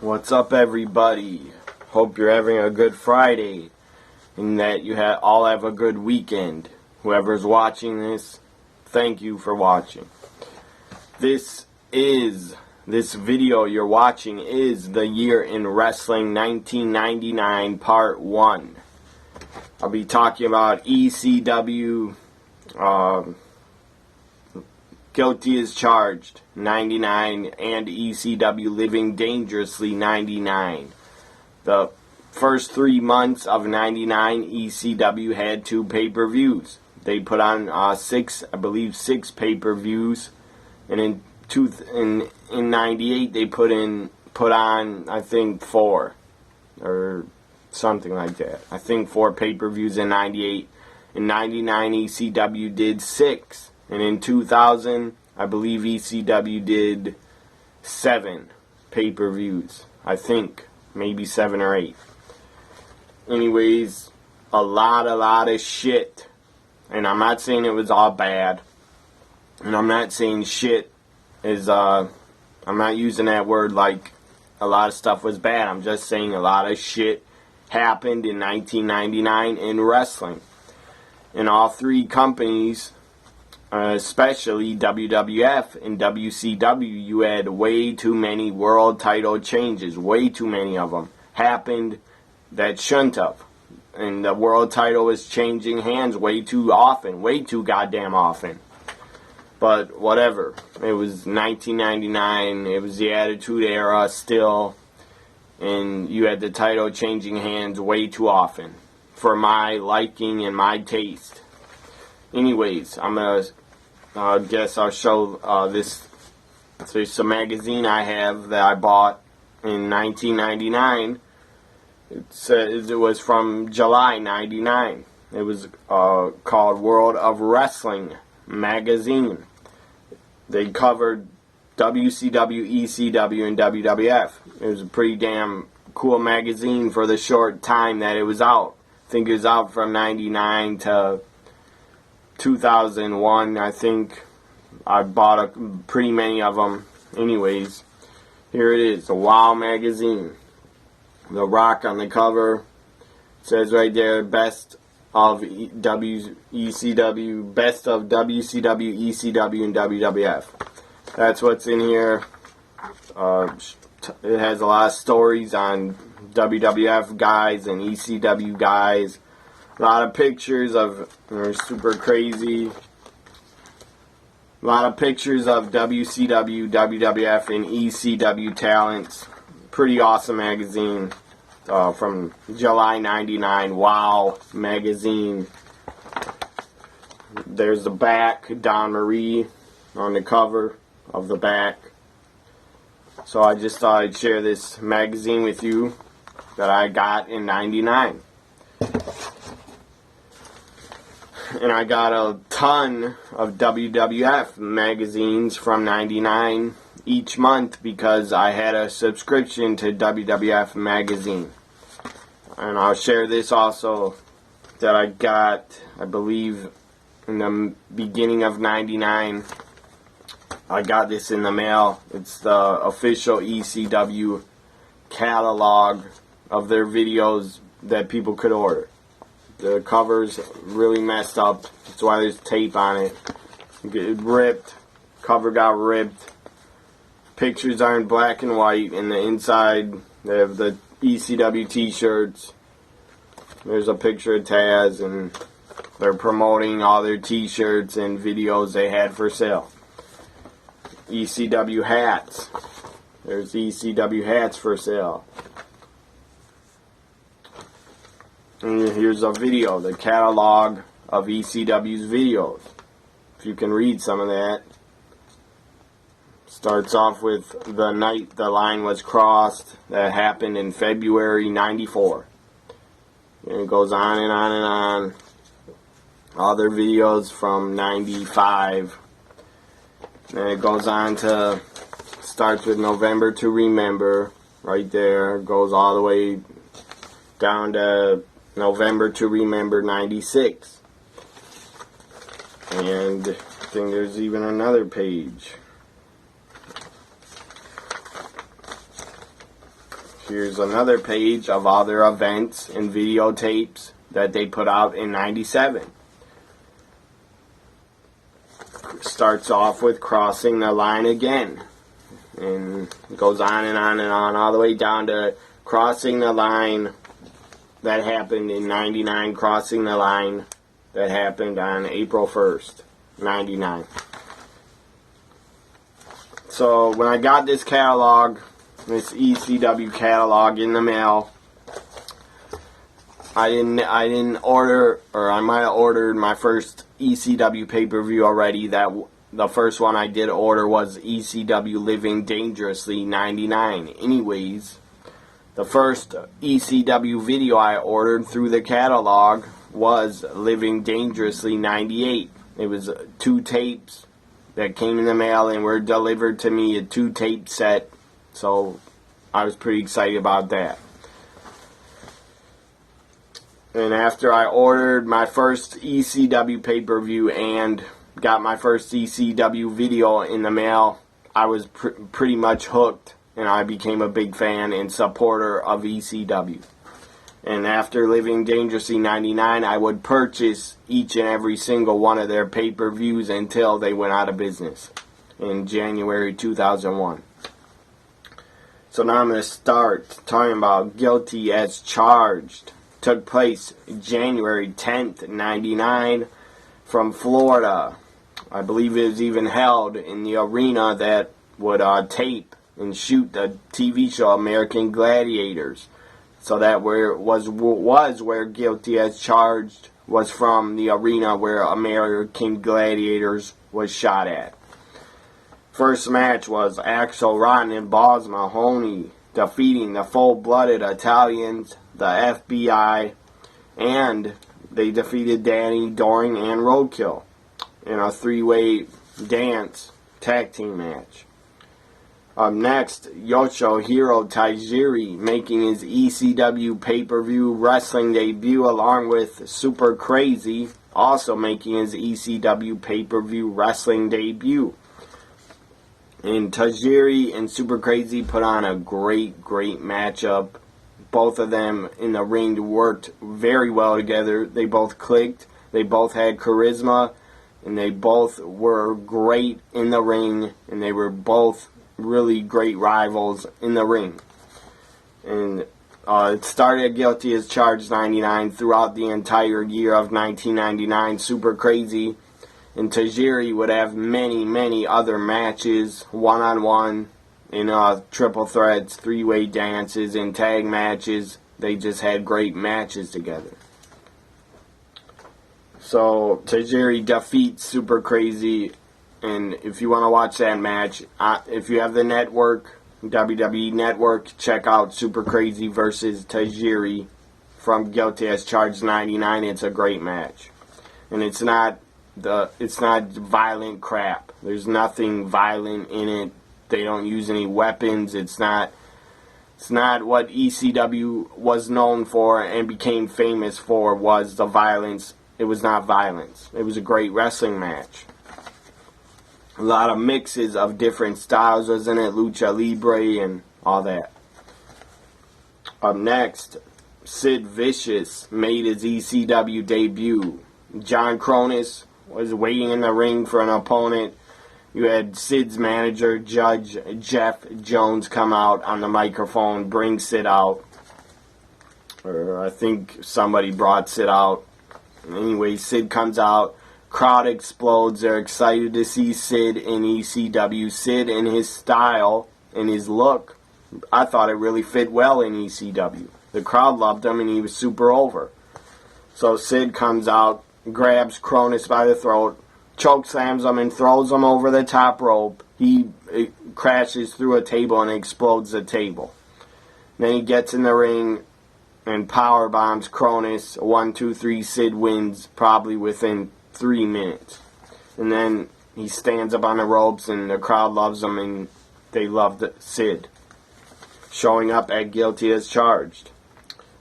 What's up, everybody? Hope you're having a good Friday and that you all have a good weekend. Whoever's watching this, thank you for watching. This video you're watching is the Year in Wrestling 1999 Part 1. I'll be talking about ECW Guilty as Charged 99 and ECW Living Dangerously 99. The first 3 months of 99, ECW had 2 pay-per-views. They put on 6 pay-per-views, and in 98 they put on I think 4 or something like that. I think 4 pay-per-views in 98. In 99 ECW did 6. And in 2000, I believe ECW did 7 pay-per-views. I think. Maybe 7 or 8. Anyways, a lot of shit. And I'm not saying it was all bad. And I'm not saying shit is, I'm not using that word like a lot of stuff was bad. I'm just saying a lot of shit happened in 1999 in wrestling. In all 3 companies, especially WWF and WCW, you had way too many world title changes. Way too many of them happened that shouldn't have. And the world title was changing hands way too often. Way too goddamn often. But whatever. It was 1999. It was the Attitude Era still. And you had the title changing hands way too often. For my liking and my taste. Anyways, I'm going to guess I'll show this. There's a magazine I have that I bought in 1999. It says it was from July 99. It was called World of Wrestling magazine. They covered WCW, ECW, and WWF. It was a pretty damn cool magazine for the short time that it was out. I think it was out from 99 to 2001, I think. I bought pretty many of them. Anyways, here it is, the WOW magazine. The Rock on the cover. It says right there, best of ECW, best of WCW, ECW, and WWF. That's what's in here. It has a lot of stories on WWF guys and ECW guys. A lot of pictures of, they're super crazy. A lot of pictures of WCW, WWF, and ECW talents. Pretty awesome magazine from July 99. WOW magazine. There's the back, Don Marie on the cover of the back. So I just thought I'd share this magazine with you that I got in 99. And I got a ton of WWF magazines from 99 each month because I had a subscription to WWF magazine. And I'll share this also that I got, I believe, in the beginning of 99. I got this in the mail. It's the official ECW catalog of their videos that people could order. The cover's really messed up. That's why there's tape on it. It ripped. Cover got ripped. Pictures are in black and white. And the inside, they have the ECW t-shirts. There's a picture of Taz. And they're promoting all their t-shirts and videos they had for sale. ECW hats. There's ECW hats for sale. And here's a video, the catalog of ECW's videos. If you can read some of that. Starts off with the night the line was crossed. That happened in February 94. And it goes on and on and on. Other videos from 95. And it goes on to, starts with November to Remember. Right there. Goes all the way down to November to Remember 96. And I think there's even another page. Here's another page of all their events and videotapes that they put out in '97. Starts off with crossing the line again, and goes on and on and on, all the way down to crossing the line that happened in '99, crossing the line that happened on April 1st, '99. So when I got this catalog, this ECW catalog in the mail, I didn't order, or I might have ordered my first ECW pay-per-view already. That the first one I did order was ECW Living Dangerously '99. Anyways, the first ECW video I ordered through the catalog was Living Dangerously '98. It was 2 tapes that came in the mail and were delivered to me, a 2-tape set. So I was pretty excited about that. And after I ordered my first ECW pay-per-view and got my first ECW video in the mail, I was pretty much hooked, and I became a big fan and supporter of ECW. And after Living Dangerously '99, I would purchase each and every single one of their pay-per-views until they went out of business in January 2001. So now I'm going to start talking about Guilty as Charged. Took place January 10th, '99 from Florida. I believe it was even held in the arena that would tape and shoot the TV show American Gladiators. So that was where Guilty as Charged was from, the arena where American Gladiators was shot at. First match was Axel Rotten and Balls Mahoney defeating the Full-Blooded Italians, the FBI, and they defeated Danny, Doring, and Roadkill in a 3-way dance tag team match. Up next, Yoshihiro Tajiri making his ECW pay-per-view wrestling debut along with Super Crazy also making his ECW pay-per-view wrestling debut. And Tajiri and Super Crazy put on a great matchup. Both of them in the ring worked very well together. They both clicked. They both had charisma. And they both were great in the ring. And they were both really great rivals in the ring. And it started Guilty as Charged '99 throughout the entire year of 1999. Super Crazy and Tajiri would have many other matches, one-on-one, in triple threats, 3-way dances, and tag matches. They just had great matches together. So Tajiri defeats Super Crazy, and if you want to watch that match, if you have the network, WWE Network, check out Super Crazy versus Tajiri from Guilty as Charged '99. It's a great match, and it's not violent crap. There's nothing violent in it. They don't use any weapons. It's not what ECW was known for and became famous for, was the violence. It was not violence. It was a great wrestling match. A lot of mixes of different styles was in it, lucha libre and all that. Up next, Sid Vicious made his ECW debut. John Cronus was waiting in the ring for an opponent. You had Sid's manager, Judge Jeff Jones, come out on the microphone, bring Sid out. Or I think somebody brought Sid out. Anyway, Sid comes out. Crowd explodes. They're excited to see Sid in ECW. Sid in his style and his look, I thought it really fit well in ECW. The crowd loved him and he was super over. So Sid comes out, grabs Cronus by the throat, choke slams him and throws him over the top rope. He crashes through a table and explodes the table. Then he gets in the ring and power bombs Cronus. 1, 2, 3, Sid wins probably within 3 minutes. And then he stands up on the ropes and the crowd loves him and they love Sid. Showing up at Guilty as Charged.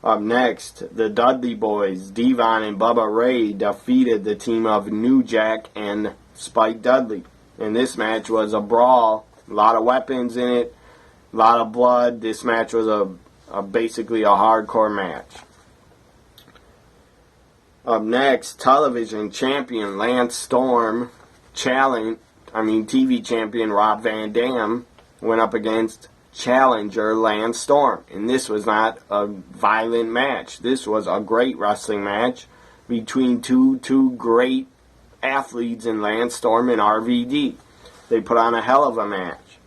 Up next, the Dudley Boyz, Devon and Bubba Ray, defeated the team of New Jack and Spike Dudley. And this match was a brawl. A lot of weapons in it. A lot of blood. This match was basically a hardcore match. Up next, television champion Lance Storm TV champion Rob Van Dam went up against challenger Lance Storm. And this was not a violent match. This was a great wrestling match between two great athletes in Lance Storm and RVD. They put on a hell of a match.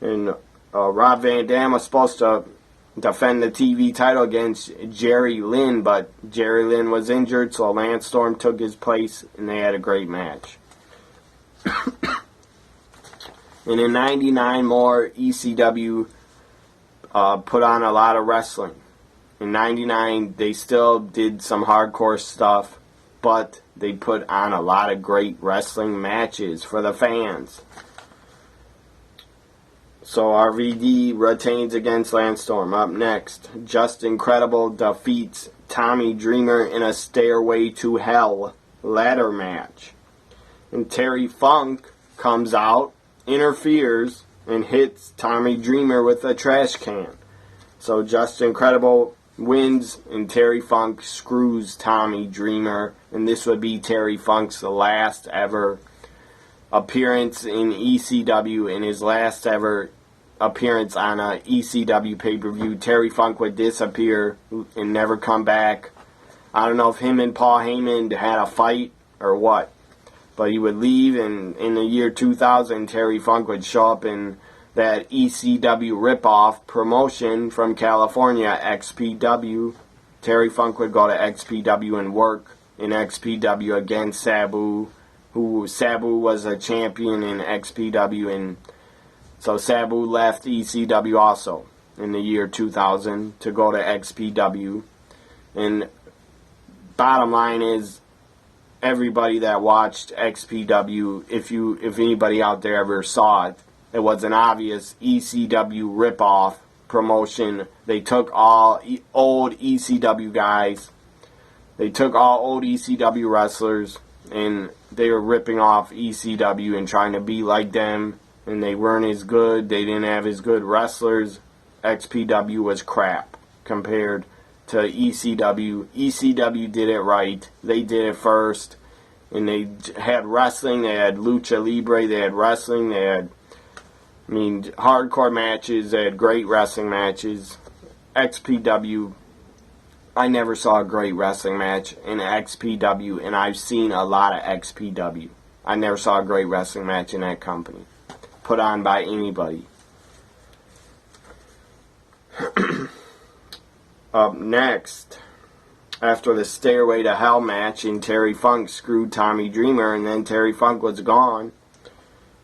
And Rob Van Dam was supposed to defend the TV title against Jerry Lynn, but Jerry Lynn was injured, so Lance Storm took his place, and they had a great match. And in 99 more, ECW put on a lot of wrestling. In 99, they still did some hardcore stuff, but they put on a lot of great wrestling matches for the fans. So RVD retains against Lance Storm. Up next, Just Incredible defeats Tommy Dreamer in a Stairway to Hell ladder match. And Terry Funk comes out, interferes, and hits Tommy Dreamer with a trash can. So Just Incredible wins, and Terry Funk screws Tommy Dreamer. And this would be Terry Funk's last ever appearance in ECW, and his last ever appearance on a ECW pay-per-view. Terry Funk would disappear and never come back. I don't know if him and Paul Heyman had a fight or what, but he would leave, and in the year 2000, Terry Funk would show up in that ECW ripoff promotion from California, XPW. Terry Funk would go to XPW and work in XPW against Sabu, Sabu was a champion in XPW, and so Sabu left ECW also in the year 2000 to go to XPW. And bottom line is, everybody that watched XPW, if anybody out there ever saw it, it was an obvious ECW ripoff promotion. They took all old ECW guys, they took all old ECW wrestlers, and they were ripping off ECW and trying to be like them, and they weren't as good. They didn't have as good wrestlers. XPW was crap compared to ECW. ECW did it right. They did it first, and they had wrestling. They had lucha libre. They had wrestling. They had, hardcore matches. They had great wrestling matches. XPW, I never saw a great wrestling match in XPW, and I've seen a lot of XPW. I never saw a great wrestling match in that company put on by anybody. Up next, after the Stairway to Hell match and Terry Funk screwed Tommy Dreamer and then Terry Funk was gone,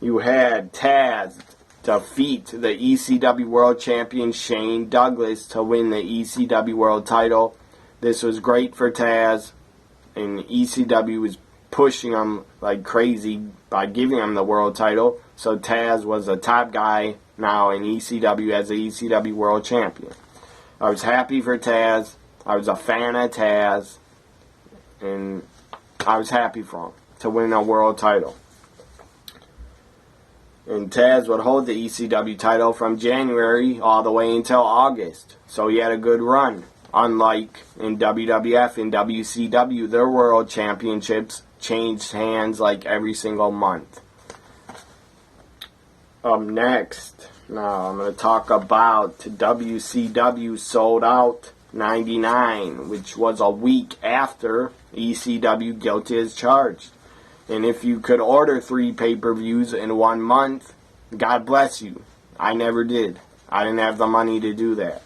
you had Taz defeat the ECW World Champion Shane Douglas to win the ECW World title. This was great for Taz, and ECW was pushing him like crazy by giving him the world title. So Taz was a top guy now in ECW as the ECW World Champion. I was happy for Taz. I was a fan of Taz, and I was happy for him to win a world title. And Taz would hold the ECW title from January all the way until August. So he had a good run. Unlike in WWF and WCW, their world championships changed hands like every single month. Up next, now I'm going to talk about WCW Souled Out 99, which was a week after ECW Guilty as Charged. And if you could order 3 pay-per-views in 1 month, God bless you. I never did. I didn't have the money to do that.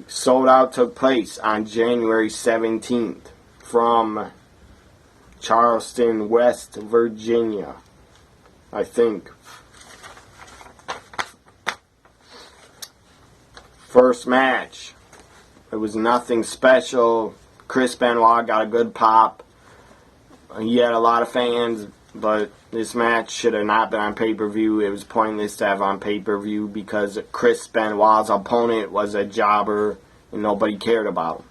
Souled Out took place on January 17th from Charleston, West Virginia, I think. First match, it was nothing special. Chris Benoit got a good pop. He had a lot of fans, but this match should have not been on pay-per-view. It was pointless to have on pay-per-view because Chris Benoit's opponent was a jobber and nobody cared about him.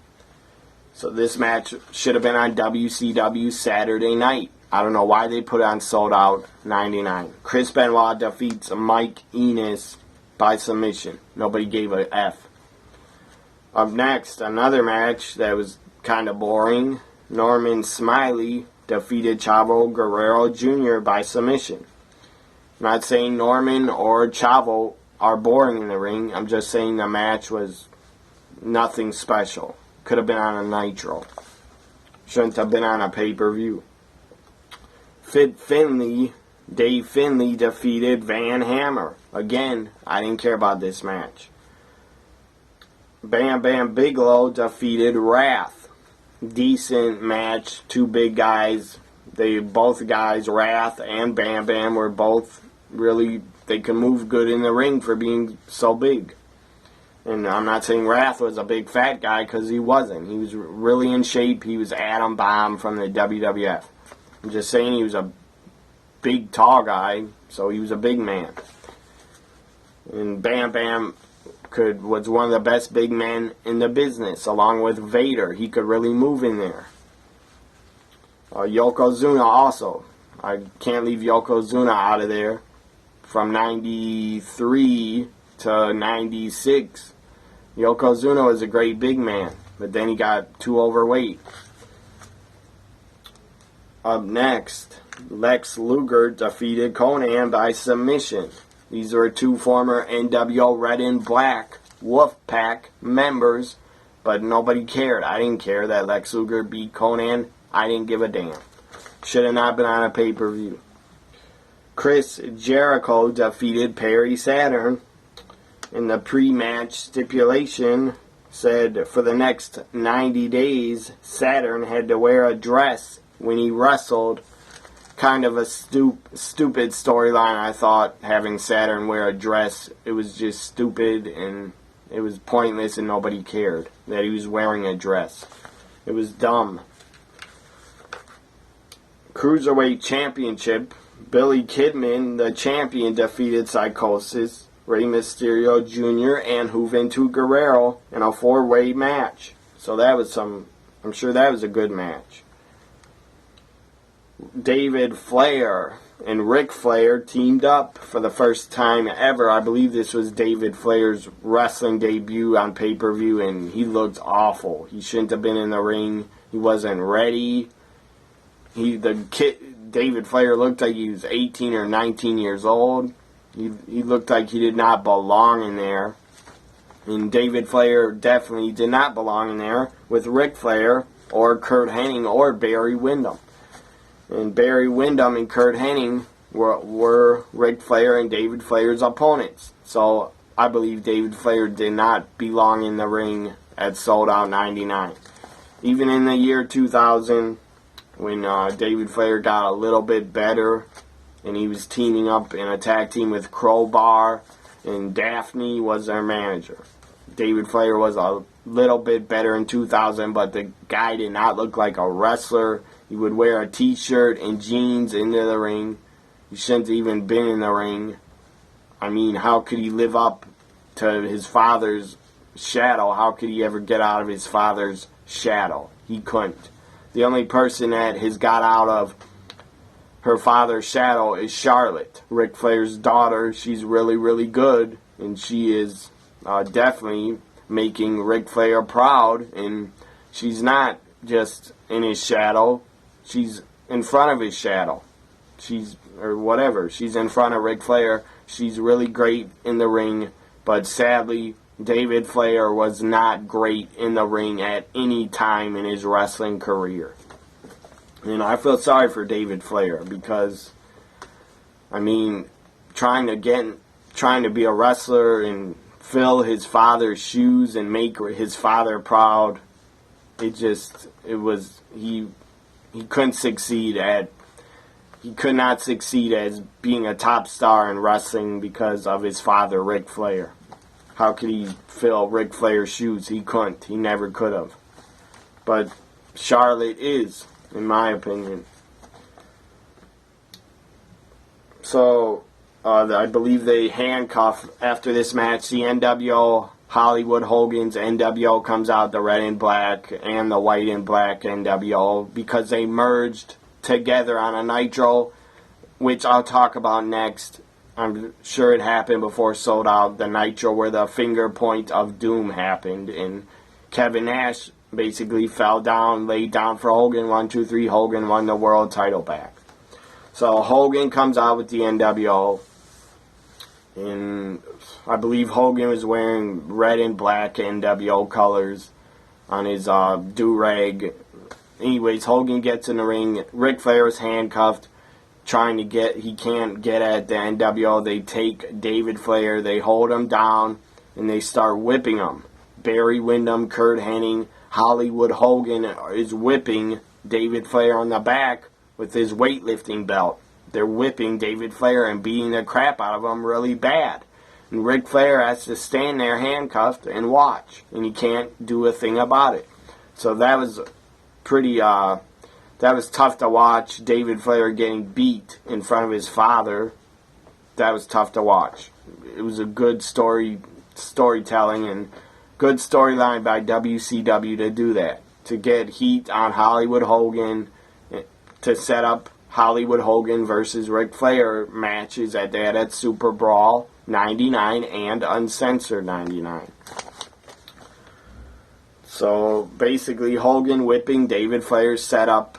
So this match should have been on WCW Saturday night. I don't know why they put it on Souled Out 99. Chris Benoit defeats Mike Enos by submission. Nobody gave a F. Up next, another match that was kind of boring. Norman Smiley defeated Chavo Guerrero Jr. by submission. I'm not saying Norman or Chavo are boring in the ring. I'm just saying the match was nothing special. Could have been on a Nitro. Shouldn't have been on a pay-per-view. Dave Finlay defeated Van Hammer. Again, I didn't care about this match. Bam Bam Bigelow defeated Wrath. Decent match. Two big guys. Both guys, Wrath and Bam Bam, were both really, they can move good in the ring for being so big. And I'm not saying Wrath was a big fat guy, because he wasn't. He was really in shape. He was Adam Bomb from the WWF. I'm just saying he was a big, tall guy, so he was a big man. And Bam Bam was one of the best big men in the business, along with Vader. He could really move in there. Yokozuna also. I can't leave Yokozuna out of there. From 93 to 96, Yokozuna was a great big man, but then he got too overweight. Up next, Lex Luger defeated Conan by submission. These were two former NWO Red and Black Wolfpack members, but nobody cared. I didn't care that Lex Luger beat Conan. I didn't give a damn. Should have not been on a pay-per-view. Chris Jericho defeated Perry Saturn. In the pre-match stipulation said for the next 90 days, Saturn had to wear a dress when he wrestled. Kind of a stupid storyline, I thought, having Saturn wear a dress. It was just stupid and it was pointless and nobody cared that he was wearing a dress. It was dumb. Cruiserweight Championship, Billy Kidman, the champion, defeated Psychosis, Rey Mysterio Jr., and Juventud Guerrero in a 4-way match. So that was I'm sure that was a good match. David Flair and Ric Flair teamed up for the first time ever. I believe this was David Flair's wrestling debut on pay-per-view, and he looked awful. He shouldn't have been in the ring. He wasn't ready. David Flair looked like he was 18 or 19 years old. He looked like he did not belong in there. And David Flair definitely did not belong in there with Ric Flair or Kurt Hennig or Barry Windham. And Barry Windham and Kurt Hennig were Ric Flair and David Flair's opponents. So I believe David Flair did not belong in the ring at Souled Out 99. Even in the year 2000, when David Flair got a little bit better and he was teaming up in a tag team with Crowbar and Daphne was their manager. David Flair was a little bit better in 2000, but the guy did not look like a wrestler. He would wear a t-shirt and jeans into the ring. He shouldn't have even been in the ring. I mean, how could he live up to his father's shadow? How could he ever get out of his father's shadow? He couldn't. The only person that has got out of her father's shadow is Charlotte, Ric Flair's daughter. She's really, really good, and she is definitely making Ric Flair proud, and she's not just in his shadow. She's in front of his shadow. She's in front of Ric Flair. She's really great in the ring, but sadly, David Flair was not great in the ring at any time in his wrestling career. And I feel sorry for David Flair because, I mean, trying to be a wrestler and fill his father's shoes and make his father proud, he could not succeed as being a top star in wrestling because of his father, Ric Flair. How could he fill Ric Flair's shoes? He couldn't. He never could have. But Charlotte is, in my opinion. So, I believe they handcuff, after this match, the NWO, Hollywood Hogan's NWO comes out, the red and black, and the white and black NWO, because they merged together on a Nitro, which I'll talk about next. I'm sure it happened before Souled Out, the Nitro where the finger point of doom happened, and Kevin Nash basically fell down, laid down for Hogan. 1, 2, 3. Hogan won the world title back. So Hogan comes out with the NWO. And I believe Hogan was wearing red and black NWO colors on his do-rag. Anyways, Hogan gets in the ring. Ric Flair is handcuffed, he can't get at the NWO. They take David Flair, they hold him down, and they start whipping him. Barry Windham, Kurt Hennig, Hollywood Hogan is whipping David Flair on the back with his weightlifting belt. They're whipping David Flair and beating the crap out of him really bad. And Ric Flair has to stand there handcuffed and watch. And he can't do a thing about it. So that was pretty, that was tough to watch. David Flair getting beat in front of his father. That was tough to watch. It was a good storytelling and good storyline by WCW to do that. To get heat on Hollywood Hogan, to set up Hollywood Hogan versus Ric Flair matches that they had at SuperBrawl 99 and Uncensored 99. So basically Hogan whipping David Flair set up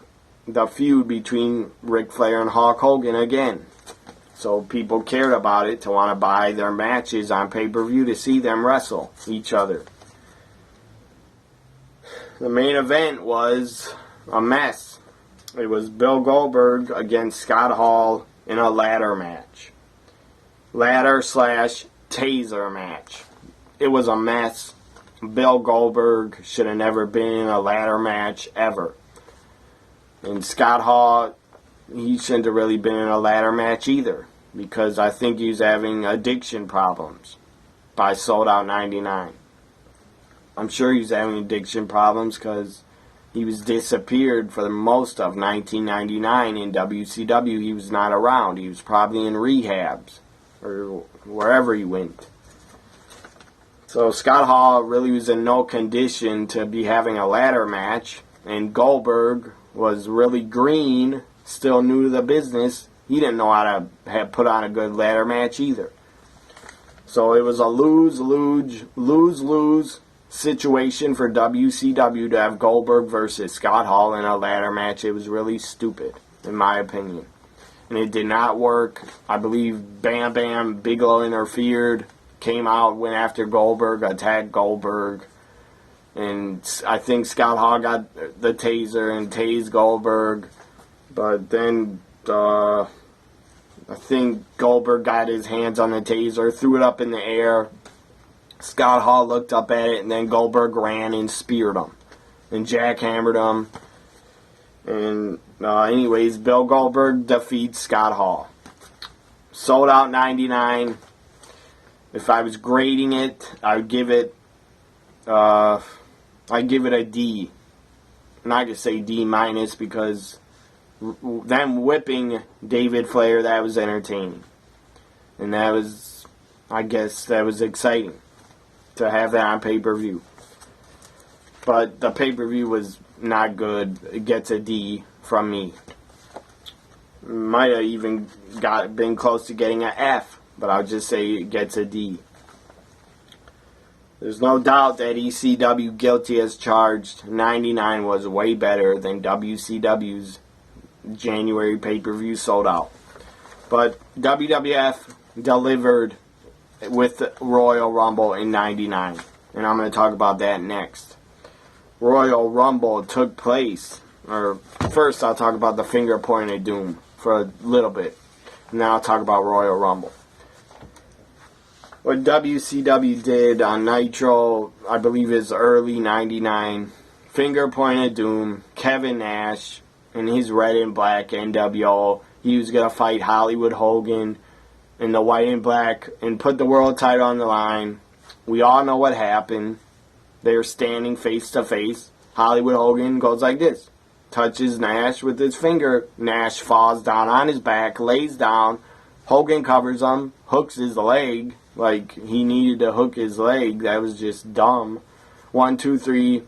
the feud between Ric Flair and Hulk Hogan again. So people cared about it to want to buy their matches on pay-per-view to see them wrestle each other. The main event was a mess. It was Bill Goldberg against Scott Hall in a ladder match. Ladder/taser match. It was a mess. Bill Goldberg should have never been in a ladder match ever. And Scott Hall, he shouldn't have really been in a ladder match either. Because I think he was having addiction problems by Souled Out 99. I'm sure he was having addiction problems because he was disappeared for most of 1999 in WCW. He was not around. He was probably in rehabs or wherever he went. So Scott Hall really was in no condition to be having a ladder match. And Goldberg was really green, still new to the business. He didn't know how to put on a good ladder match either. So it was a lose-lose situation for WCW to have Goldberg versus Scott Hall in a ladder match. It was really stupid, in my opinion. And it did not work. I believe Bam Bam Bigelow interfered, came out, went after Goldberg, attacked Goldberg. And I think Scott Hall got the taser and tased Goldberg. But then I think Goldberg got his hands on the taser, threw it up in the air. Scott Hall looked up at it, and then Goldberg ran and speared him and jackhammered him. And anyways, Bill Goldberg defeats Scott Hall. Souled Out 99. If I was grading it, I'd give it a D. I'm not gonna say D minus because them whipping David Flair, that was entertaining, and that was, I guess, that was exciting to have that on pay-per-view. But the pay-per-view was not good. It gets a D from me. Might have even been close to getting an F, but I'll just say it gets a D. There's no doubt that ECW, guilty as charged, 99 was way better than WCW's January pay-per-view Souled Out. But WWF delivered with Royal Rumble in 99. And I'm going to talk about that next. Royal Rumble took place, or first I'll talk about the finger point of doom for a little bit. And then I'll talk about Royal Rumble. What WCW did on Nitro, I believe is early 99. Finger point of doom, Kevin Nash in his red and black NWO. He was going to fight Hollywood Hogan in the white and black and put the world title on the line. We all know what happened. They're standing face to face. Hollywood Hogan goes like this. Touches Nash with his finger. Nash falls down on his back, lays down. Hogan covers him, hooks his leg. Like he needed to hook his leg. That was just dumb. 1, 2, 3.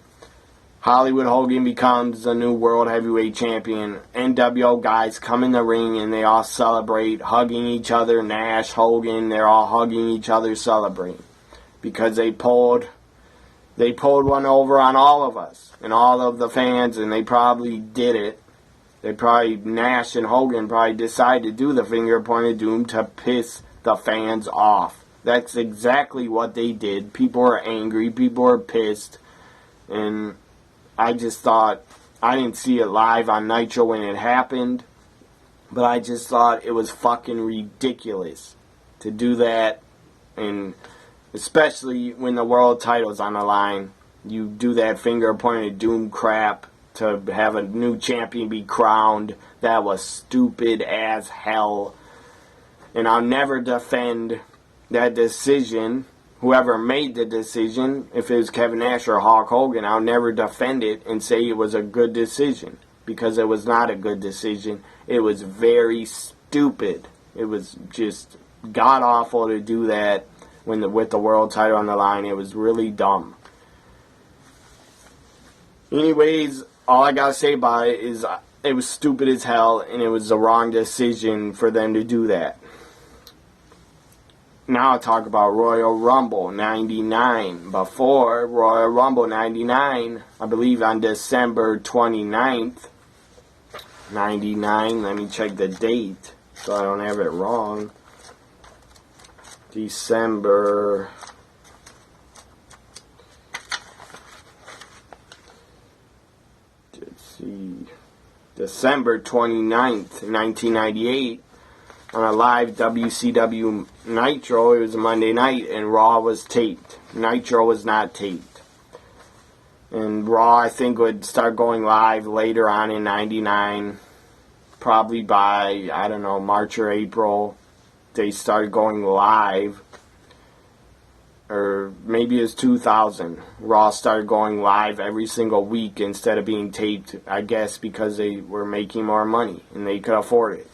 Hollywood Hogan becomes the new World Heavyweight Champion. NWO guys come in the ring and they all celebrate, hugging each other. Nash, Hogan, they're all hugging each other, celebrating. Because they pulled They pulled one over on all of us and all of the fans, and they probably did it. They probably, Nash and Hogan probably decided to do the finger point of doom to piss the fans off. That's exactly what they did. People were angry. People were pissed. And I just thought, I didn't see it live on Nitro when it happened, but I just thought it was fucking ridiculous to do that. And especially when the world title's on the line, you do that finger pointed doom crap to have a new champion be crowned. That was stupid as hell. And I'll never defend that decision. Whoever made the decision, if it was Kevin Nash or Hulk Hogan, I'll never defend it and say it was a good decision, because it was not a good decision. It was very stupid. It was just god-awful to do that with the world title on the line. It was really dumb. Anyways, all I gotta say about it is it was stupid as hell, and it was the wrong decision for them to do that. Now I'll talk about Royal Rumble 99. Before Royal Rumble 99, I believe on December 29th, 99, let me check the date so I don't have it wrong. December... December 29th, 1998, on a live WCW Nitro. It was a Monday night, and Raw was taped. Nitro was not taped. And Raw, I think, would start going live later on in 99, probably by, I don't know, March or April. They started going live. Or maybe it's 2000. Raw started going live every single week instead of being taped, I guess because they were making more money and they could afford it.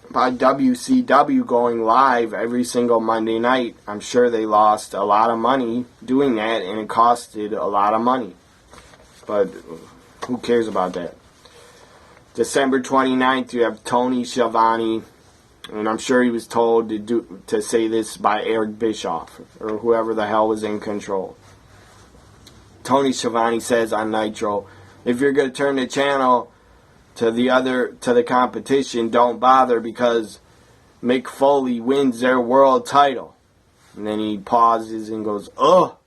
By WCW going live every single Monday night, I'm sure they lost a lot of money doing that, and it costed a lot of money. But who cares about that? December 29th, you have Tony Schiavone. And I'm sure he was told to say this by Eric Bischoff or whoever the hell was in control. Tony Schiavone says on Nitro, if you're going to turn the channel to the competition, don't bother because Mick Foley wins their world title. And then he pauses and goes, "Oh,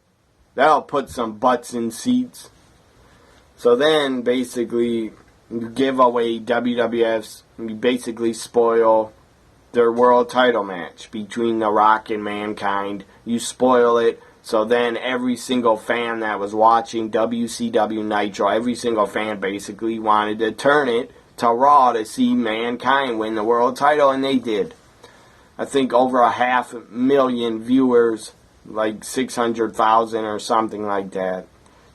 that'll put some butts in seats." So then basically you give away WWF's, you basically spoil their world title match between The Rock and Mankind. You spoil it, so then every single fan that was watching WCW Nitro, every single fan basically wanted to turn it to Raw to see Mankind win the world title, and they did. I think over 500,000 viewers, like 600,000 or something like that,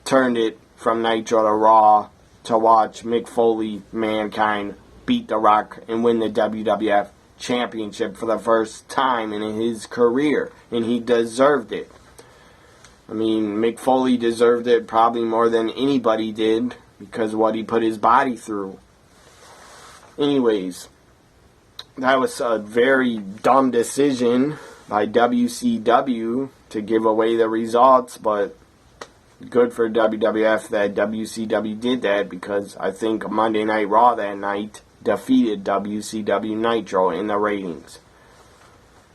turned it from Nitro to Raw to watch Mick Foley, Mankind, beat The Rock and win the WWF Championship for the first time in his career, and he deserved it. I mean, Mick Foley deserved it probably more than anybody did because of what he put his body through. Anyways, that was a very dumb decision by WCW to give away the results, but good for WWF that WCW did that, because I think Monday Night Raw that night defeated WCW Nitro in the ratings.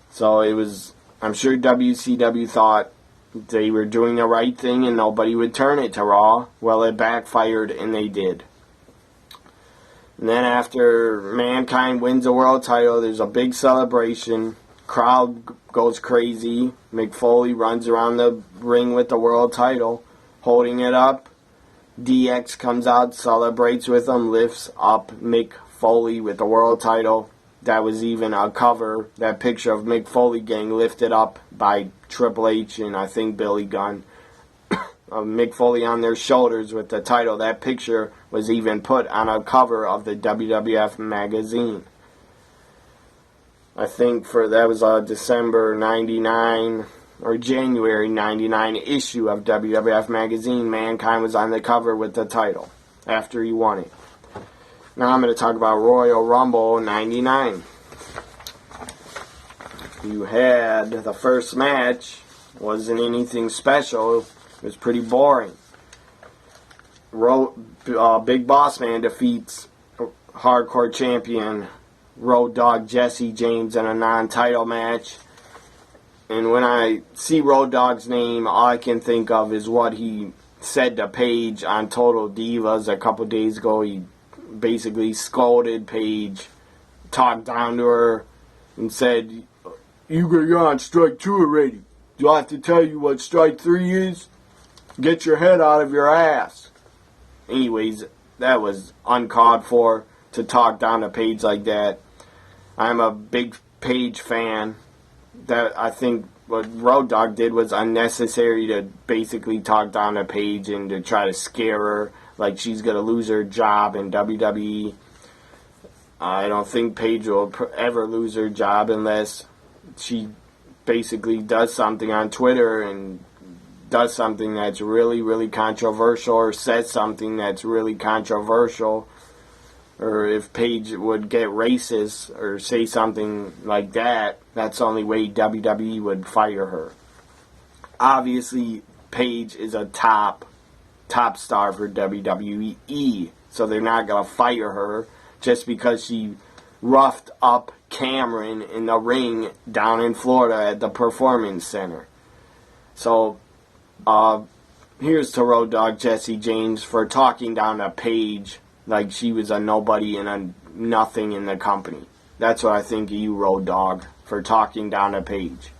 So it was, I'm sure WCW thought they were doing the right thing and nobody would turn it to Raw. Well, it backfired and they did. And then after Mankind wins the world title, there's a big celebration. Crowd goes crazy. Mick Foley runs around the ring with the world title, holding it up. DX comes out, celebrates with him, lifts up Mick Foley with the world title. That was even a cover, that picture of Mick Foley getting lifted up by Triple H and I think Billy Gunn. Mick Foley on their shoulders with the title. That picture was even put on a cover of the WWF magazine. I think that was a December 99 or January 99 issue of WWF magazine. Mankind was on the cover with the title after he won it. Now I'm going to talk about Royal Rumble 99. You had the first match Wasn't anything special. It was pretty boring. Big Boss Man defeats Hardcore Champion Road Dogg Jesse James in a non-title match. And when I see Road Dogg's name, all I can think of is what he said to Paige on Total Divas a couple days ago. He basically scolded Paige, talked down to her, and said, "You're on strike 2 already. Do I have to tell you what strike 3 is? Get your head out of your ass." Anyways, that was uncalled for, to talk down to Paige like that. I'm a big Paige fan. That I think what Road Dogg did was unnecessary, to basically talk down to Paige and to try to scare her like she's going to lose her job in WWE. I don't think Paige will ever lose her job unless she basically does something on Twitter and does something that's really, really controversial, or says something that's really controversial, or if Paige would get racist or say something like that, that's the only way WWE would fire her. Obviously, Paige is a top star for WWE, so they're not going to fire her just because she roughed up Cameron in the ring down in Florida at the Performance Center. So, here's to Road Dogg Jesse James for talking down to Paige like she was a nobody and a nothing in the company. That's what I think of you, Road Dogg, for talking down to Paige.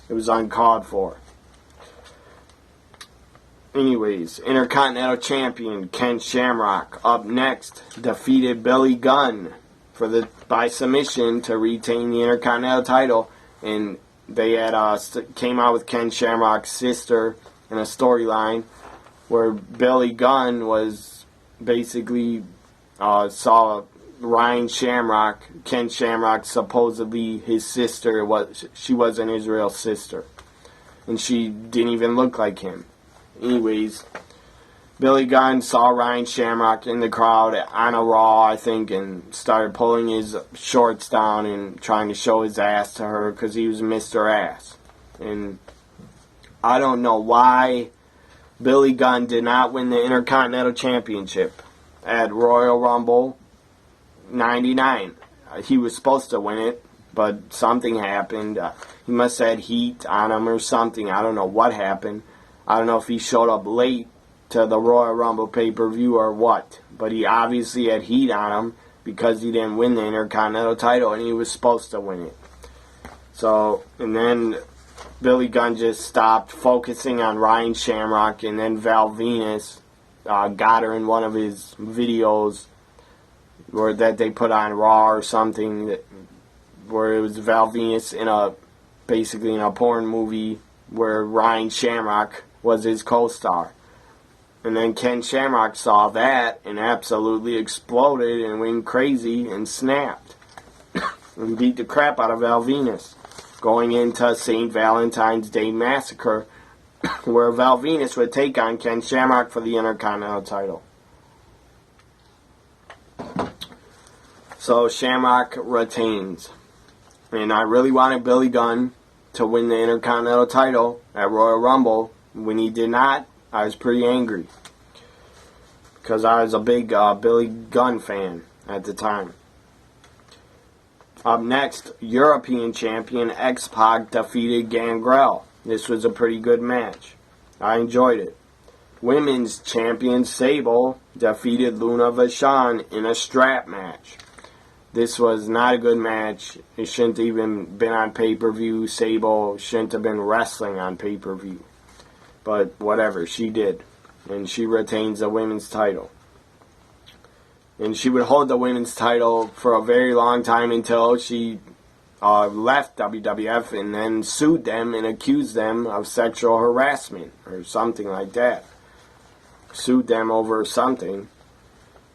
It was uncalled for. Anyways, Intercontinental Champion Ken Shamrock up next defeated Billy Gunn by submission to retain the Intercontinental title, and they had came out with Ken Shamrock's sister in a storyline where Billy Gunn was basically saw Ryan Shamrock, Ken Shamrock, supposedly his sister. She wasn't his real sister, and she didn't even look like him. Anyways, Billy Gunn saw Ryan Shamrock in the crowd on a Raw, I think, and started pulling his shorts down and trying to show his ass to her because he was Mr. Ass. And I don't know why Billy Gunn did not win the Intercontinental Championship at Royal Rumble 99. He was supposed to win it, but something happened. He must have had heat on him or something. I don't know what happened. I don't know if he showed up late to the Royal Rumble pay-per-view or what, but he obviously had heat on him because he didn't win the Intercontinental title, and he was supposed to win it. So, and then Billy Gunn just stopped focusing on Ryan Shamrock, and then Val Venus got her in one of his videos that they put on Raw or something, where it was Val Venus basically in a porn movie where Ryan Shamrock was his co-star. And then Ken Shamrock saw that and absolutely exploded and went crazy and snapped and beat the crap out of Val Venus, going into St. Valentine's Day Massacre, where Val Venus would take on Ken Shamrock for the Intercontinental title. So Shamrock retains. And I really wanted Billy Gunn to win the Intercontinental title at Royal Rumble. When he did not, I was pretty angry, because I was a big Billy Gunn fan at the time. Up next, European Champion X-Pac defeated Gangrel. This was a pretty good match. I enjoyed it. Women's Champion Sable defeated Luna Vachon in a strap match. This was not a good match. It shouldn't have even been on pay-per-view. Sable shouldn't have been wrestling on pay-per-view. But whatever, she did. And she retains the women's title. And she would hold the women's title for a very long time until she left WWF and then sued them and accused them of sexual harassment or something like that. Sued them over something.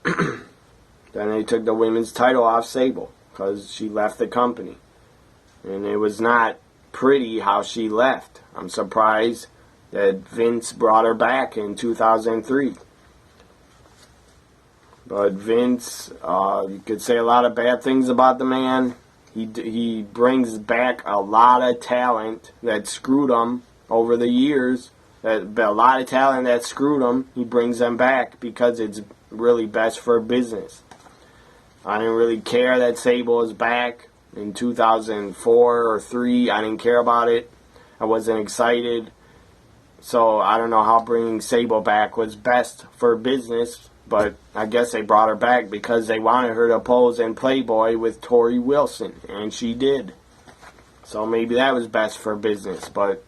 Then they took the women's title off Sable because she left the company. And it was not pretty how she left. I'm surprised that Vince brought her back in 2003. But Vince, you could say a lot of bad things about the man. He brings back a lot of talent that screwed him over the years. A lot of talent that screwed him, he brings them back because it's really best for business. I didn't really care that Sable was back in 2004 or 3. I didn't care about it. I wasn't excited. So I don't know how bringing Sable back was best for business, but I guess they brought her back because they wanted her to pose in Playboy with Tori Wilson, and she did. So maybe that was best for business, but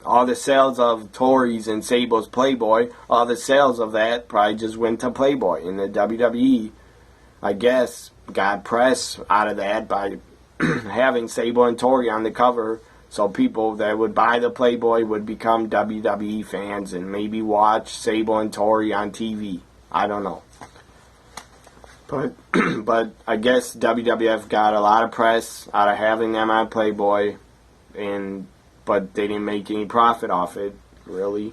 all the sales of Tori's and Sable's Playboy, all the sales of that probably just went to Playboy. And the WWE, I guess, got press out of that by having Sable and Tori on the cover, so people that would buy the Playboy would become WWE fans and maybe watch Sable and Tori on TV. I don't know. But I guess WWF got a lot of press out of having them on Playboy, but they didn't make any profit off it, really.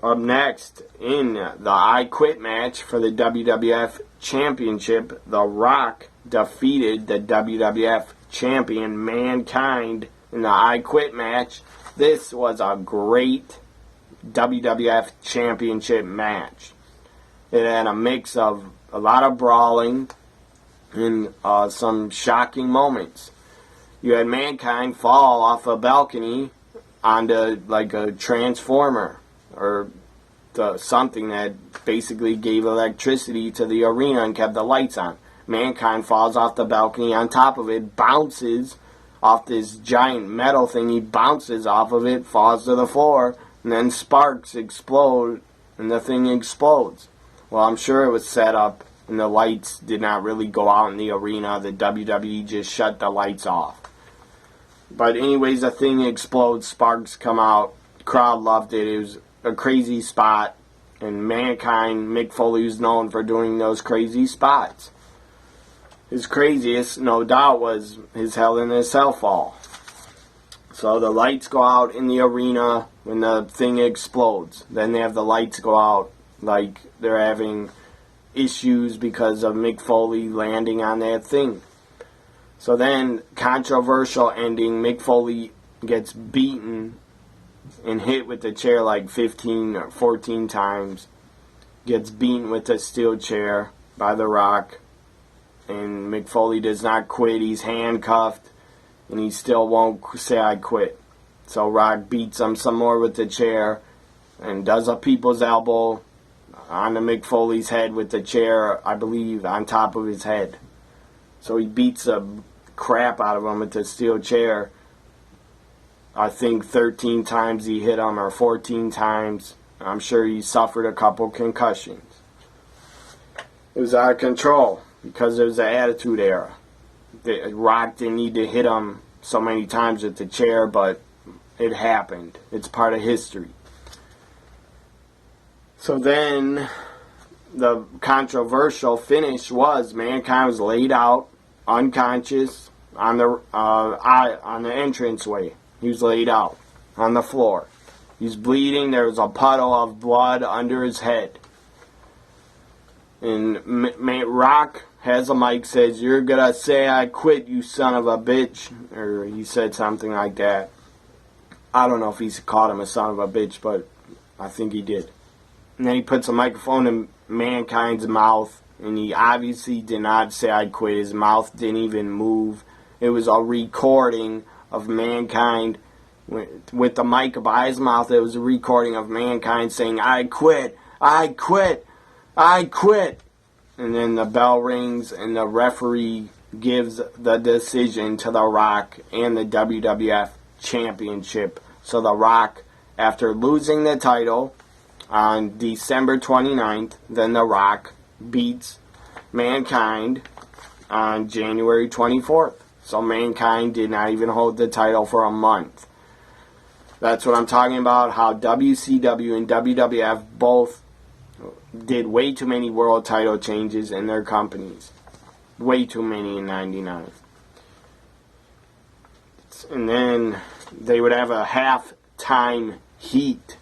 Up next, in the I Quit match for the WWF Championship, The Rock defeated the WWF Champion Mankind in the I Quit match. This was a great WWF Championship match. It had a mix of a lot of brawling and some shocking moments. You had Mankind fall off a balcony onto like a transformer or something that basically gave electricity to the arena and kept the lights on. Mankind falls off the balcony on top of it, bounces off this giant metal thing. He bounces off of it, falls to the floor, and then sparks explode, and the thing explodes. Well, I'm sure it was set up, and the lights did not really go out in the arena. The WWE just shut the lights off. But anyways, the thing explodes, sparks come out, crowd loved it. It was a crazy spot, and Mankind, Mick Foley, was known for doing those crazy spots. His craziest, no doubt, was his Hell in a Cell fall. So the lights go out in the arena when the thing explodes. Then they have the lights go out like they're having issues because of Mick Foley landing on that thing. So then, controversial ending, Mick Foley gets beaten and hit with the chair like 15 or 14 times. Gets beaten with a steel chair by The Rock. And Mick Foley does not quit. He's handcuffed. And he still won't say, "I quit." So Rock beats him some more with the chair. And does a people's elbow onto Mick Foley's head with the chair, I believe, on top of his head. So he beats the crap out of him with the steel chair. I think 13 times he hit him, or 14 times. I'm sure he suffered a couple concussions. It was out of control because it was the Attitude Era. The Rock didn't need to hit him so many times with the chair, but it happened. It's part of history. So then, the controversial finish was Mankind was laid out, unconscious, on the entranceway. He was laid out on the floor. He's bleeding. There was a puddle of blood under his head. And Rock has a mic, says, "You're gonna say I quit, you son of a bitch." Or he said something like that. I don't know if he called him a son of a bitch, but I think he did. And then he puts a microphone in Mankind's mouth, and he obviously did not say I quit. His mouth didn't even move. It was a recording of Mankind with the mic by his mouth. It was a recording of Mankind saying, "I quit, I quit, I quit." And then the bell rings and the referee gives the decision to The Rock and the WWF Championship. So The Rock, after losing the title on December 29th, then The Rock beats Mankind on January 24th. So Mankind did not even hold the title for a month. That's what I'm talking about, how WCW and WWF both did way too many world title changes in their companies. Way too many in 99. And then they would have a halftime heat.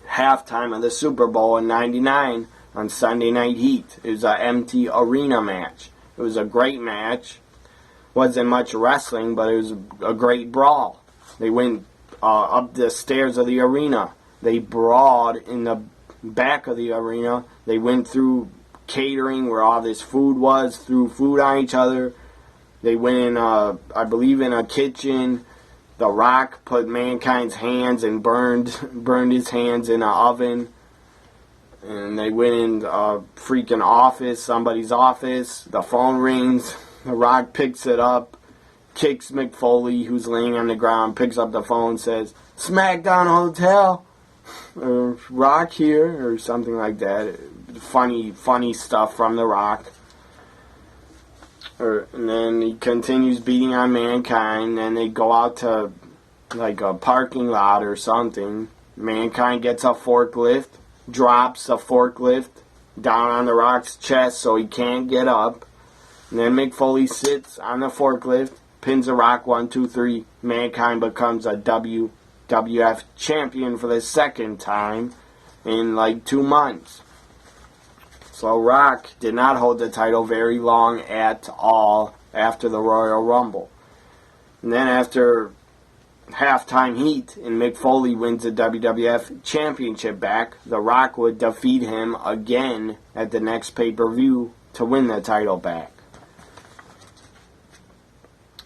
Halftime of the Super Bowl in 99 on Sunday Night Heat. It was an empty arena match. It was a great match. Wasn't much wrestling, but it was a great brawl. They went up the stairs of the arena. They brawled in the back of the arena. They went through catering where all this food was, threw food on each other. They went in, I believe, in a kitchen. The Rock put Mankind's hands and burned his hands in an oven. And they went in a freaking office, somebody's office. The phone rings. The Rock picks it up, kicks Mick Foley, who's laying on the ground, picks up the phone, says, "SmackDown Hotel, or Rock here," or something like that. Funny stuff from The Rock. And then he continues beating on Mankind, and they go out to like a parking lot or something. Mankind gets a forklift, drops the forklift down on The Rock's chest so he can't get up. And then Mick Foley sits on the forklift, pins The Rock 1, 2, 3. Mankind becomes a WWF champion for the second time in like 2 months. So Rock did not hold the title very long at all after the Royal Rumble. And then after halftime heat and Mick Foley wins the WWF Championship back, The Rock would defeat him again at the next pay-per-view to win the title back.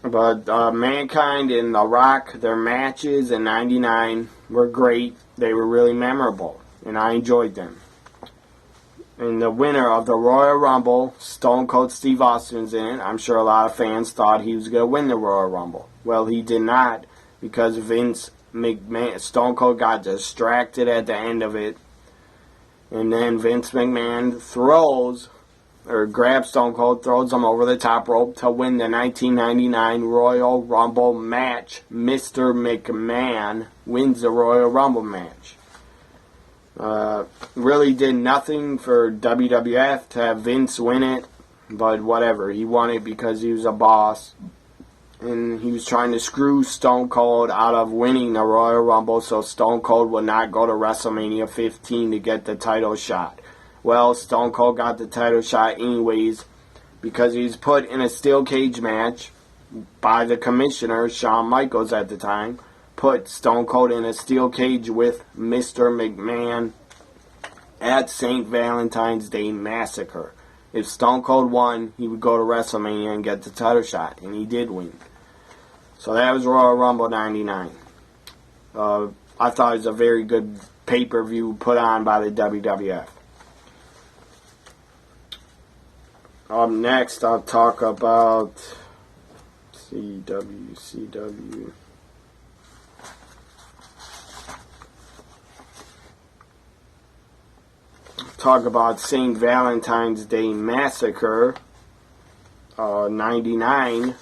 But Mankind and The Rock, their matches in '99 were great. They were really memorable, and I enjoyed them. And the winner of the Royal Rumble, Stone Cold Steve Austin's in it. I'm sure a lot of fans thought he was going to win the Royal Rumble. Well, he did not, because Vince McMahon, Stone Cold got distracted at the end of it. And then Vince McMahon grabs Stone Cold, throws him over the top rope to win the 1999 Royal Rumble match. Mr. McMahon wins the Royal Rumble match. Really did nothing for WWF to have Vince win it, but whatever. He won it because he was a boss, and he was trying to screw Stone Cold out of winning the Royal Rumble so Stone Cold would not go to WrestleMania 15 to get the title shot. Well, Stone Cold got the title shot anyways because he was put in a steel cage match by the commissioner, Shawn Michaels at the time. Put Stone Cold in a steel cage with Mr. McMahon at St. Valentine's Day Massacre. If Stone Cold won, he would go to WrestleMania and get the title shot, and he did win. So that was Royal Rumble '99. I thought it was a very good pay-per-view put on by the WWF. Up next, I'll talk about CW. Talk about St. Valentine's Day Massacre, '99,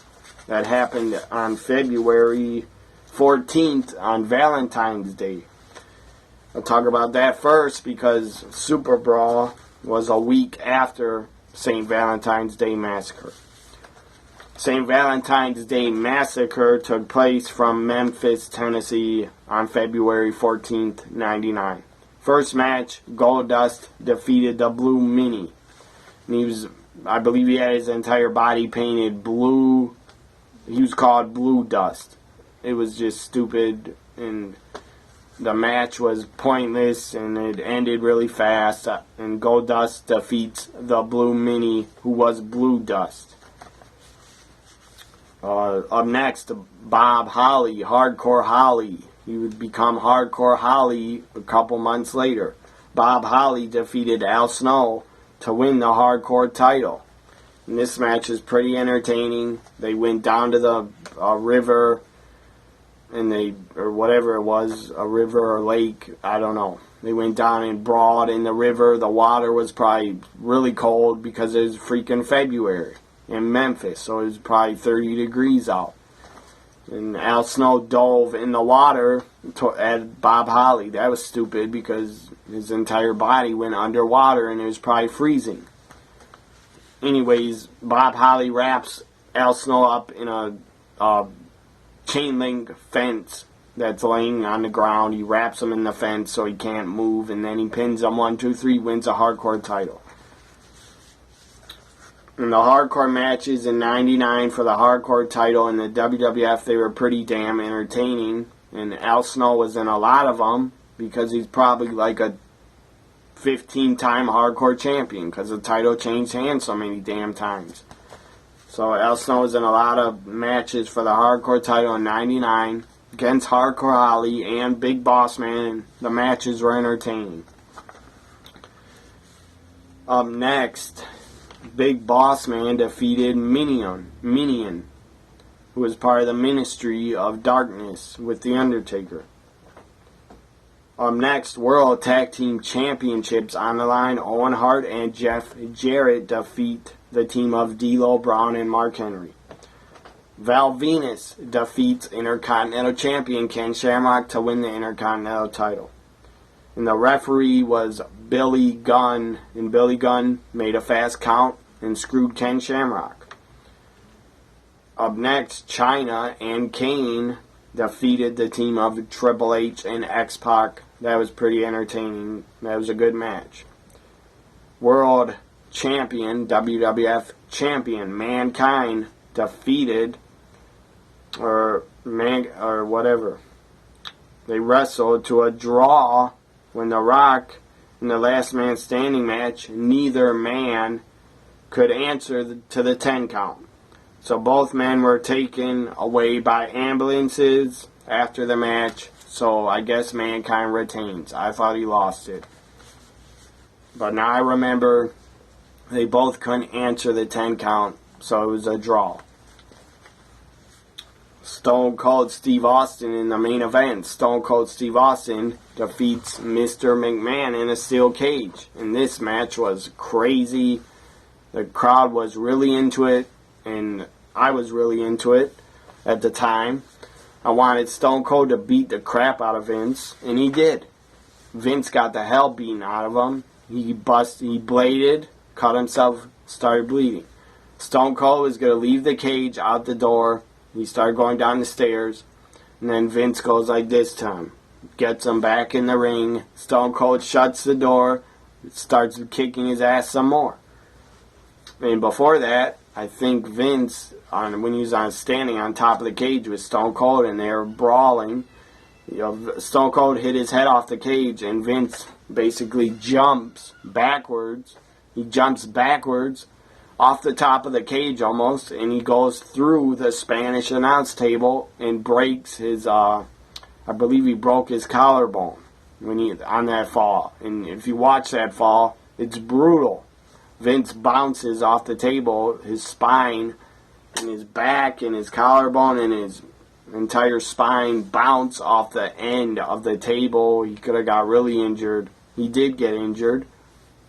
that happened on February 14th on Valentine's Day. I'll talk about that first because SuperBrawl was a week after St. Valentine's Day Massacre. St. Valentine's Day Massacre took place from Memphis, Tennessee on February 14th, '99. First match, Goldust defeated the Blue Mini. And I believe he had his entire body painted blue. He was called Blue Dust. It was just stupid, and the match was pointless, and it ended really fast. And Goldust defeats the Blue Mini, who was Blue Dust. Up next, Bob Holly, Hardcore Holly. He would become Hardcore Holly a couple months later. Bob Holly defeated Al Snow to win the Hardcore title. And this match is pretty entertaining. They went down to the river, or whatever it was, a river or lake, I don't know. They went down and brawled in the river. The water was probably really cold because it was freaking February in Memphis, so it was probably 30 degrees out. And Al Snow dove in the water at Bob Holly. That was stupid because his entire body went underwater and it was probably freezing. Anyways, Bob Holly wraps Al Snow up in a chain link fence that's laying on the ground. He wraps him in the fence so he can't move, and then he pins him 1, 2, 3, wins a Hardcore title. In the hardcore matches in '99 for the hardcore title in the WWF, they were pretty damn entertaining. And Al Snow was in a lot of them because he's probably like a 15-time hardcore champion because the title changed hands so many damn times. So Al Snow was in a lot of matches for the hardcore title in '99 against Hardcore Holly and Big Boss Man, and the matches were entertaining. Up next, Big Boss Man defeated Minion, who was part of the Ministry of Darkness with The Undertaker. Up next, World Tag Team Championships on the line. Owen Hart and Jeff Jarrett defeat the team of D'Lo Brown and Mark Henry. Val Venus defeats Intercontinental Champion Ken Shamrock to win the Intercontinental title. And the referee was Billy Gunn, and Billy Gunn made a fast count and screwed Ken Shamrock. Up next, Chyna and Kane defeated the team of Triple H and X-Pac. That was pretty entertaining. That was a good match. World Champion, WWF Champion, Mankind defeated, or whatever. They wrestled to a draw when The Rock, in the last man standing match, neither man could answer to the 10 count. So both men were taken away by ambulances after the match. So I guess Mankind retains. I thought he lost it. But now I remember they both couldn't answer the 10 count. So it was a draw. Stone Cold Steve Austin in the main event. Stone Cold Steve Austin defeats Mr. McMahon in a steel cage. And this match was crazy. The crowd was really into it. And I was really into it at the time. I wanted Stone Cold to beat the crap out of Vince. And he did. Vince got the hell beaten out of him. He bladed, cut himself, started bleeding. Stone Cold was going to leave the cage out the door. He started going down the stairs, and then Vince goes like this to him. Gets him back in the ring. Stone Cold shuts the door, starts kicking his ass some more. And before that, I think Vince, when he was standing on top of the cage with Stone Cold and they were brawling, Stone Cold hit his head off the cage, and Vince basically jumps backwards. He jumps backwards off the top of the cage almost, and he goes through the Spanish announce table and breaks his, I believe he broke his collarbone on that fall. And if you watch that fall, it's brutal. Vince bounces off the table, his spine and his back and his collarbone and his entire spine bounce off the end of the table. He could have got really injured. He did get injured,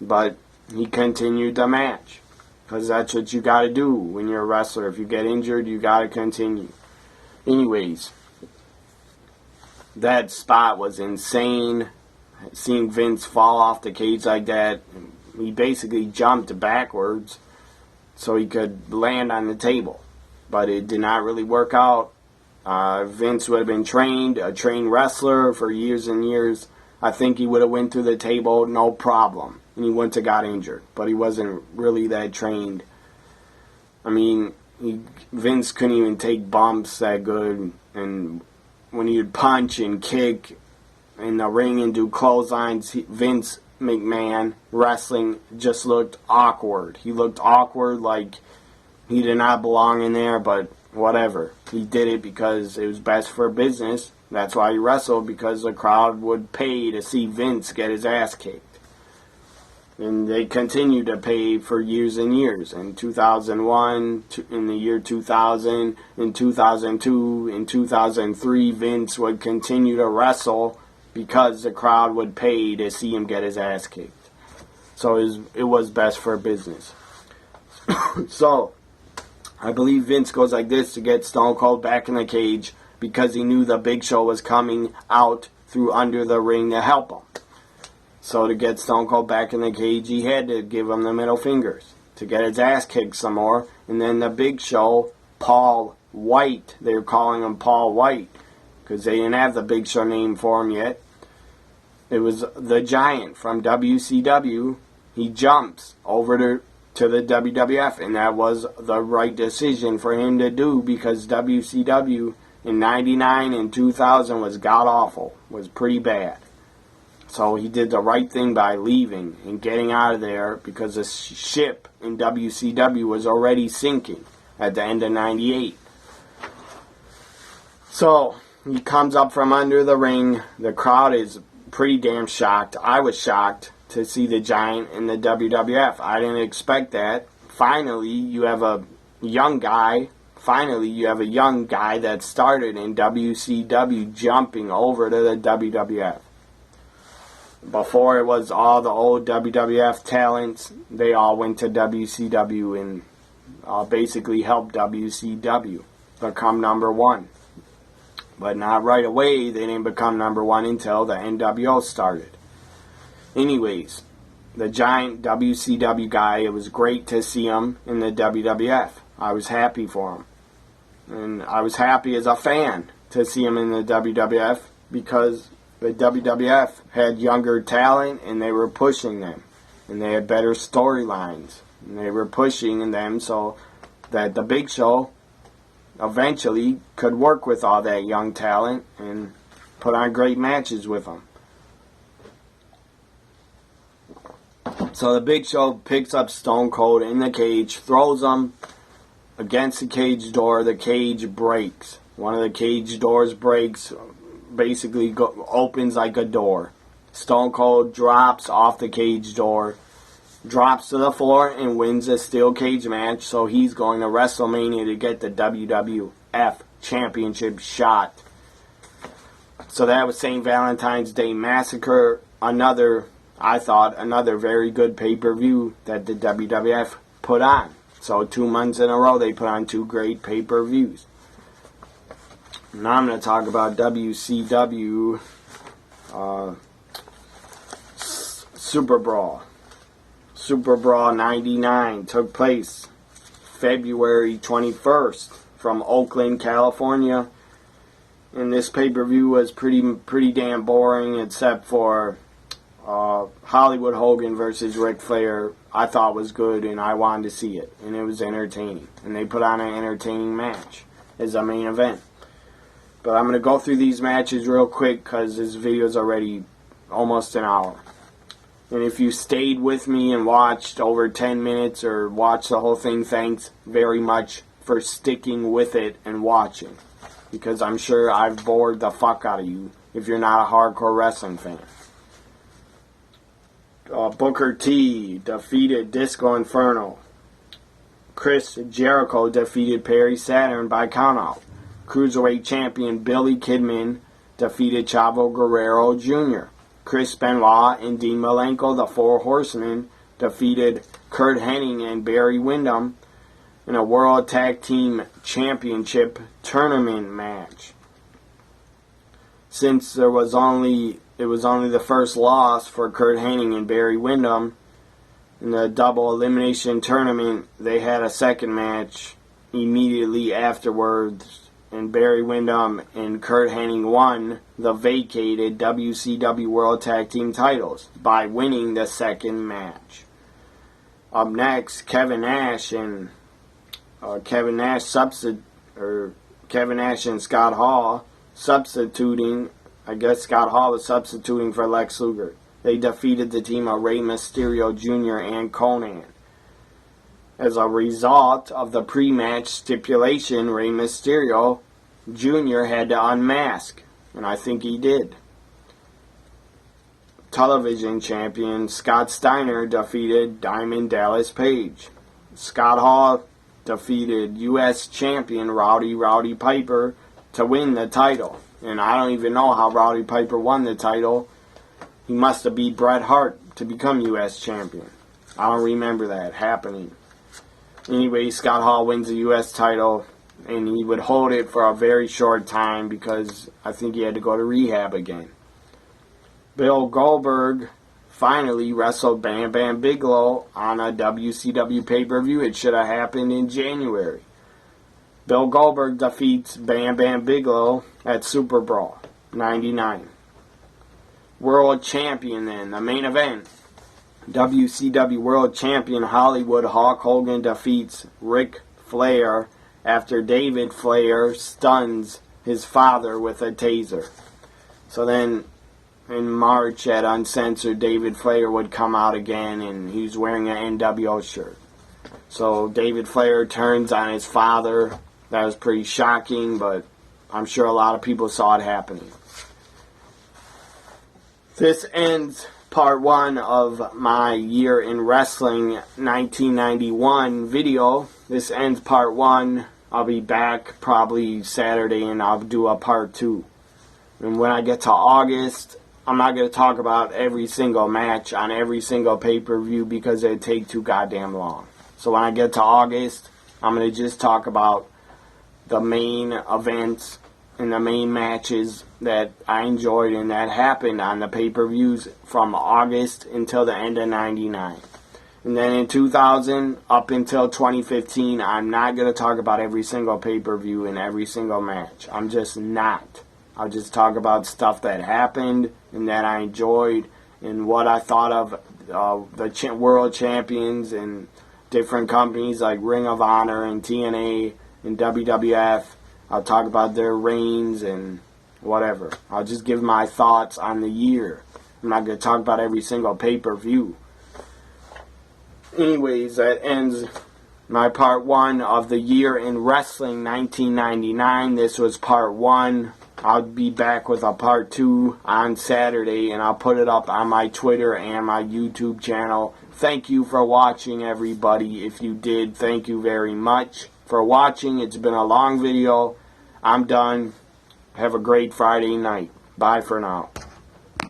but he continued the match. Because that's what you got to do when you're a wrestler. If you get injured, you got to continue. Anyways, that spot was insane. Seeing Vince fall off the cage like that, he basically jumped backwards so he could land on the table. But it did not really work out. Vince would have been a trained wrestler for years and years. I think he would have went through the table no problem. And he wouldn't have got injured. But he wasn't really that trained. I mean, Vince couldn't even take bumps that good. And when he would punch and kick in the ring and do clotheslines, Vince McMahon wrestling just looked awkward. He looked awkward, like he did not belong in there, but whatever. He did it because it was best for business. That's why he wrestled, because the crowd would pay to see Vince get his ass kicked. And they continued to pay for years and years. In 2001, in the year 2000, in 2002, in 2003, Vince would continue to wrestle because the crowd would pay to see him get his ass kicked. So it was best for business. So, I believe Vince goes like this to get Stone Cold back in the cage because he knew the Big Show was coming out through under the ring to help him. So to get Stone Cold back in the cage, he had to give him the middle fingers to get his ass kicked some more. And then the Big Show, Paul White, they were calling him Paul White because they didn't have the Big Show name for him yet. It was the Giant from WCW. He jumps over to to the WWF, and that was the right decision for him to do, because WCW in 99 and 2000 was god-awful, was pretty bad. So he did the right thing by leaving and getting out of there, because the ship in WCW was already sinking at the end of 98. So he comes up from under the ring. The crowd is pretty damn shocked. I was shocked to see the Giant in the WWF. I didn't expect that. Finally, you have a young guy. Finally, you have a young guy that started in WCW jumping over to the WWF. Before, it was all the old WWF talents. They all went to WCW and basically helped WCW become number one. But not right away. They didn't become number one until the NWO started. Anyways, the Giant WCW guy, it was great to see him in the WWF. I was happy for him. And I was happy as a fan to see him in the WWF, because the WWF had younger talent and they were pushing them. And they had better storylines. And they were pushing them so that the Big Show eventually could work with all that young talent and put on great matches with them. So the Big Show picks up Stone Cold in the cage, throws him against the cage door. The cage breaks. One of the cage doors breaks, basically opens like a door. Stone Cold drops off the cage door, drops to the floor, and wins a steel cage match. So he's going to WrestleMania to get the WWF Championship shot. So that was St. Valentine's Day Massacre. I thought, another very good pay-per-view that the WWF put on. So 2 months in a row, they put on 2 great pay-per-views. Now I'm going to talk about WCW SuperBrawl. SuperBrawl 99 took place February 21st from Oakland, California. And this pay-per-view was pretty damn boring, except for Hollywood Hogan versus Ric Flair. I thought was good, and I wanted to see it, and it was entertaining. And they put on an entertaining match as a main event. But I'm going to go through these matches real quick, because this video is already almost an hour. And if you stayed with me and watched over 10 minutes or watched the whole thing, thanks very much for sticking with it and watching. Because I'm sure I've bored the fuck out of you if you're not a hardcore wrestling fan. Booker T defeated Disco Inferno. Chris Jericho defeated Perry Saturn by countout. Cruiserweight champion Billy Kidman defeated Chavo Guerrero Jr. Chris Benoit and Dean Malenko, the Four Horsemen, defeated Kurt Hennig and Barry Windham in a World Tag Team Championship tournament match. Since it was only the first loss for Kurt Hennig and Barry Windham in the double elimination tournament, they had a second match immediately afterwards, and Barry Windham and Kurt Hennig won the vacated WCW World Tag Team titles by winning the second match. Up next, Kevin Nash and Scott Hall substituting. I guess Scott Hall was substituting for Lex Luger. They defeated the team of Rey Mysterio Jr. and Conan. As a result of the pre-match stipulation, Rey Mysterio Jr. had to unmask, and I think he did. Television champion Scott Steiner defeated Diamond Dallas Page. Scott Hall defeated U.S. champion Rowdy Piper to win the title. And I don't even know how Rowdy Piper won the title. He must have beat Bret Hart to become U.S. champion. I don't remember that happening. Anyway, Scott Hall wins the U.S. title, and he would hold it for a very short time because I think he had to go to rehab again. Bill Goldberg finally wrestled Bam Bam Bigelow on a WCW pay-per-view. It should have happened in January. Bill Goldberg defeats Bam Bam Bigelow at SuperBrawl 99. World champion then, the main event. WCW World Champion Hollywood Hulk Hogan defeats Ric Flair after David Flair stuns his father with a taser. So then in March at Uncensored, David Flair would come out again, and he's wearing an NWO shirt. So David Flair turns on his father. That was pretty shocking, but I'm sure a lot of people saw it happening. This ends part 1 of my Year in Wrestling 1991 video. This ends part 1. I'll be back probably Saturday, and I'll do a part 2. And when I get to August, I'm not going to talk about every single match on every single pay-per-view because it'd take too goddamn long. So when I get to August, I'm going to just talk about the main events and the main matches that I enjoyed and that happened on the pay-per-views from August until the end of 99. And then in 2000 up until 2015, I'm not going to talk about every single pay-per-view and every single match. I'm just not. I'll just talk about stuff that happened and that I enjoyed and what I thought of the world champions and different companies like Ring of Honor and TNA and WWF. I'll talk about their reigns and whatever. I'll just give my thoughts on the year. I'm not going to talk about every single pay-per-view. Anyways, that ends my part 1 of the Year in Wrestling 1999. This was part 1. I'll be back with a part 2 on Saturday, and I'll put it up on my Twitter and my YouTube channel. Thank you for watching, everybody. If you did, thank you very much for watching. It's been a long video. I'm done. Have a great Friday night. Bye for now.